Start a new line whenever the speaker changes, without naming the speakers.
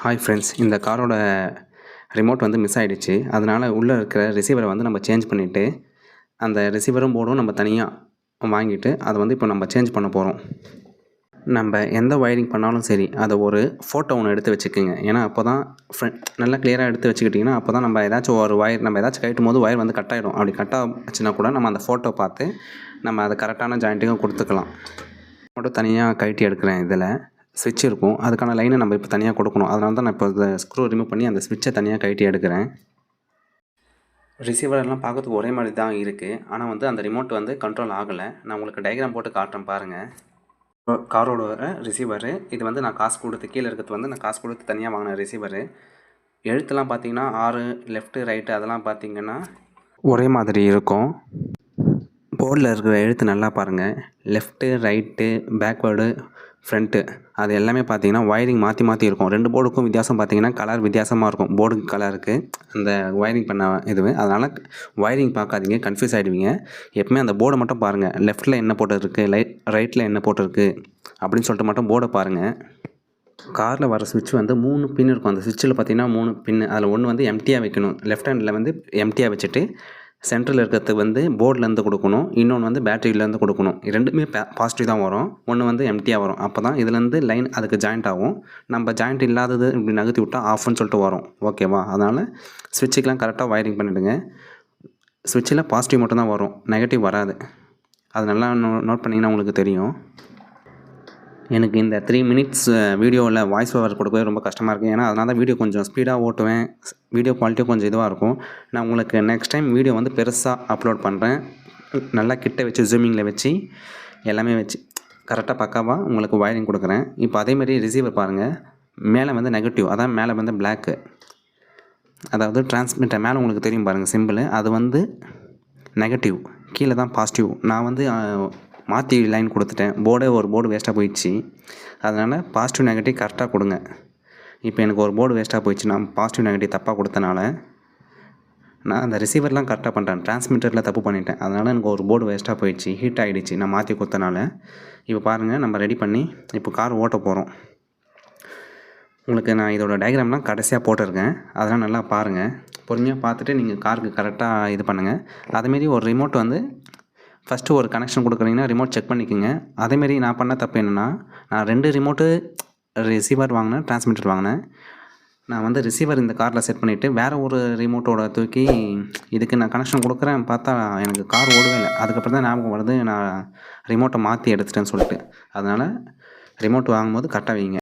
Hi friends, இந்த காரோட remote வந்து மிஸ் ஆகிடுச்சு. அதனால் உள்ளே இருக்கிற ரிசீவரை வந்து நம்ம சேஞ்ச் பண்ணிவிட்டு, அந்த ரிசீவரும் போர்டும் நம்ம தனியாக வாங்கிட்டு அதை வந்து இப்போ நம்ம சேஞ்ச் பண்ண போகிறோம். நம்ம எந்த ஒயரிங் பண்ணாலும் சரி, அதை ஒரு ஃபோட்டோ ஒன்று எடுத்து வச்சுக்கோங்க. ஏன்னா அப்போ தான் நல்லா கிளியராக எடுத்து வச்சுக்கிட்டிங்கன்னா, அப்போ தான் நம்ம ஏதாச்சும் ஒரு ஒயர் நம்ம ஏதாச்சும் கழட்டும் போது ஒயர் வந்து கட் ஆகிடும். அப்படி கட் ஆச்சுன்னா கூட நம்ம அந்த ஃபோட்டோ பார்த்து நம்ம அதை கரெக்டான ஜாயிண்ட்டுக்கும் கொடுத்துக்கலாம். மட்டும் தனியாக கழட்டி எடுக்கிறேன். இதில் ஸ்விட்ச் இருக்கும், அதுக்கான லைனை நம்ம இப்போ தனியாக கொடுக்கணும். அதனால தான் நான் இப்போ இந்த ஸ்க்ரூ ரிமூவ் பண்ணி அந்த ஸ்விட்சை தனியாக கழட்டி எடுக்கிறேன். ரிசீவரெல்லாம் பார்க்கறதுக்கு ஒரே மாதிரி தான் இருக்குது, ஆனால் வந்து அந்த ரிமோட் வந்து கண்ட்ரோல் ஆகலை. நான் உங்களுக்கு டயக்ராம் போட்டு காட்டுறேன் பாருங்கள். காரோட ரிசீவரு இது வந்து நான் காசு கொடுத்து கீழே இருக்கிறது வந்து நான் காசு கொடுத்து தனியாக வாங்கின ரிசீவரு. எழுத்துலாம் பார்த்தீங்கன்னா 6 லெஃப்ட்டு ரைட்டு அதெல்லாம் பார்த்திங்கன்னா ஒரே மாதிரி இருக்கும். போர்டில் இருக்கிற எழுத்து நல்லா பாருங்கள். லெஃப்ட்டு ரைட்டு பேக்வேர்டு ஃப்ரண்ட்டு அது எல்லாமே பார்த்தீங்கன்னா ஒயரிங் மாற்றி மாற்றி இருக்கும். 2 போர்டுக்கும் வித்தியாசம் பார்த்தீங்கன்னா கலர் வித்தியாசமாக இருக்கும். போர்டுக்கு கலருக்கு அந்த ஒயரிங் பண்ண அதனால் ஒயரிங் பார்க்காதீங்க, கன்ஃபியூஸ் ஆகிடுவீங்க. எப்பவுமே அந்த போர்டை மட்டும் பாருங்கள். லெஃப்ட்டில் என்ன போட்டிருக்கு, ரைட்டில் என்ன போட்டிருக்கு அப்படின்னு சொல்லிட்டு மட்டும் போர்டை பாருங்கள். காரில் வர சுவிட்ச் வந்து 3 பின் இருக்கும். அந்த சுவிட்சில் பார்த்தீங்கன்னா 3 பின். அதில் ஒன்று வந்து எம்டியாக வைக்கணும். லெஃப்ட் ஹேண்டில் வந்து எம்டியாக வச்சுட்டு சென்டரில் இருக்கிறது வந்து போர்ட்லேருந்து கொடுக்கணும், இன்னொன்று வந்து பேட்டரியிலேருந்து கொடுக்கணும். ரெண்டுமே பாசிட்டிவ் தான் வரும். ஒன்று வந்து எம்டியாக வரும். அப்போ தான் இதுலேருந்து லைன் அதுக்கு ஜாயிண்ட் ஆகும். நம்ம ஜாயிண்ட் இல்லாதது இப்படி நகர்த்தி விட்டால் ஆஃப்னு சொல்லிட்டு வரும். ஓகேவா? அதனால் ஸ்விட்சுக்கெலாம் கரெக்டாக ஒயரிங் பண்ணிவிடுங்க. ஸ்விட்சில் பாசிட்டிவ் மட்டும்தான் வரும், நெகட்டிவ் வராது. அது நல்லா நோட் பண்ணிங்கன்னா உங்களுக்கு தெரியும். எனக்கு இந்த 3 மினிட்ஸ் வீடியோவில் வாய்ஸ் ஓவர் கொடுக்கவே ரொம்ப கஷ்டமாக இருக்குது. ஏன்னா அதனால தான் வீடியோ கொஞ்சம் ஸ்பீடாக ஓட்டுவேன். வீடியோ குவாலிட்டியும் கொஞ்சம் இதுவாக இருக்கும். நான் உங்களுக்கு நெக்ஸ்ட் டைம் வீடியோ வந்து பெருசாக அப்லோட் பண்ணுறேன். நல்லா கிட்ட வச்சு ஜூமிங்கில் வச்சு எல்லாமே வச்சு கரெக்டாக பக்காவாக உங்களுக்கு ஒயரிங் கொடுக்குறேன். இப்போ அதேமாதிரி ரிசீவர் பாருங்கள். மேலே வந்து நெகட்டிவ், அதான் மேலே வந்து பிளாக்கு, அதாவது டிரான்ஸ்மிட்டர் மேலே உங்களுக்கு தெரியும் பாருங்கள் சிம்பிள், அது வந்து நெகட்டிவ், கீழே தான் பாசிட்டிவ். நான் வந்து மாற்றி லைன் கொடுத்துட்டேன். ஒரு போர்டு வேஸ்ட்டாக போயிடுச்சு. அதனால் பாசிட்டிவ் நெகட்டிவ் கரெக்டாக கொடுங்க. இப்போ எனக்கு ஒரு போர்டு வேஸ்ட்டாக போயிடுச்சு. நான் பாசிட்டிவ் நெகட்டிவ் தப்பாக கொடுத்தனால நான் அந்த ரிசீவர்லாம் கரெக்டாக பண்ணுறேன். டிரான்ஸ்மிட்டரில் தப்பு பண்ணிட்டேன். அதனால் எனக்கு ஒரு போர்டு வேஸ்ட்டாக போயிடுச்சு, ஹீட் ஆகிடுச்சு நான் மாற்றி கொடுத்தனால. இப்போ பாருங்கள், நம்ம ரெடி பண்ணி இப்போ கார் ஓட்ட போகிறோம். உங்களுக்கு நான் இதோட டயக்ராம்லாம் கடைசியாக போட்டிருக்கேன், அதெல்லாம் நல்லா பாருங்கள். பொறுமையாக பார்த்துட்டு நீங்கள் காருக்கு கரெக்டாக இது பண்ணுங்கள். அதேமாரி ஒரு ரிமோட் வந்து ஃபஸ்ட்டு ஒரு கனெக்ஷன் கொடுக்குறீங்கன்னா ரிமோட் செக் பண்ணிக்கோங்க. அதேமாரி நான் பண்ண தப்பு என்னென்னா, நான் 2 ரிமோட்டு ரிசீவர் வாங்கினேன், டிரான்ஸ்மிட்டர் வாங்கினேன். நான் வந்து ரிசீவர் இந்த காரில் செட் பண்ணிவிட்டு வேறு ஒரு ரிமோட்டோட தூக்கி இதுக்கு நான் கனெக்ஷன் கொடுக்குறேன். பார்த்தா எனக்கு கார் ஓடவே இல்லை. அதுக்கப்புறம் தான் ஞாபகம் வருது நான் ரிமோட்டை மாற்றி எடுத்துட்டேன்னு சொல்லிட்டு. அதனால் ரிமோட் வாங்கும்போது கரெக்டாக வைங்க.